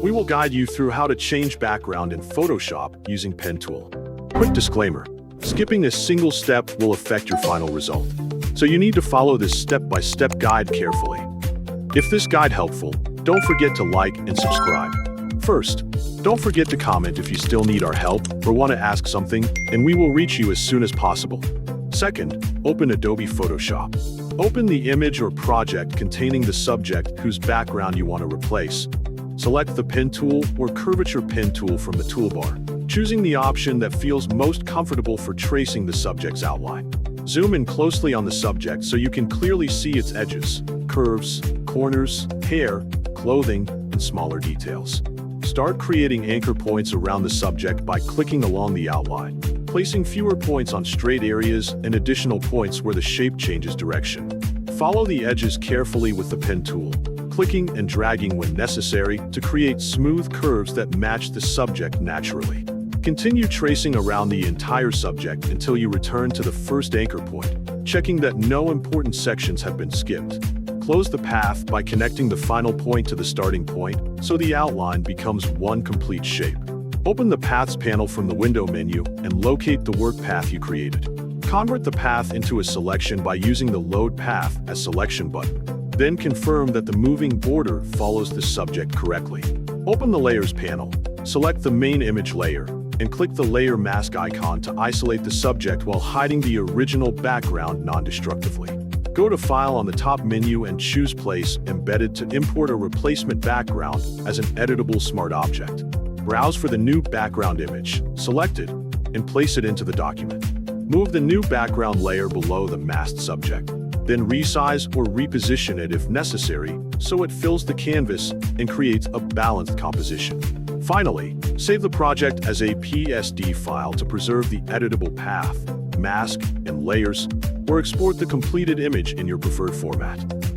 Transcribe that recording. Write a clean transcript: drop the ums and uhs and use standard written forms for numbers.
We will guide you through how to change background in Photoshop using Pen tool. Quick disclaimer: skipping a single step will affect your final result, so you need to follow this step-by-step guide carefully. If this guide helpful, don't forget to like and subscribe. First, don't forget to comment if you still need our help or want to ask something, and we will reach you as soon as possible. Second, open Adobe Photoshop. Open the image or project containing the subject whose background you want to replace. Select the Pen tool or Curvature Pen tool from the toolbar, choosing the option that feels most comfortable for tracing the subject's outline. Zoom in closely on the subject so you can clearly see its edges, curves, corners, hair, clothing, and smaller details. Start creating anchor points around the subject by clicking along the outline, placing fewer points on straight areas and additional points where the shape changes direction. Follow the edges carefully with the Pen tool, clicking and dragging when necessary to create smooth curves that match the subject naturally. Continue tracing around the entire subject until you return to the first anchor point, checking that no important sections have been skipped. Close the path by connecting the final point to the starting point so the outline becomes one complete shape. Open the Paths panel from the window menu and locate the work path you created. Convert the path into a selection by using the Load Path as Selection button. Then confirm that the moving border follows the subject correctly. Open the Layers panel, select the main image layer, and click the Layer Mask icon to isolate the subject while hiding the original background non-destructively. Go to File on the top menu and choose Place Embedded to import a replacement background as an editable smart object. Browse for the new background image, select it, and place it into the document. Move the new background layer below the masked subject. Then resize or reposition it if necessary so it fills the canvas and creates a balanced composition. Finally, save the project as a PSD file to preserve the editable path, mask, and layers, or export the completed image in your preferred format.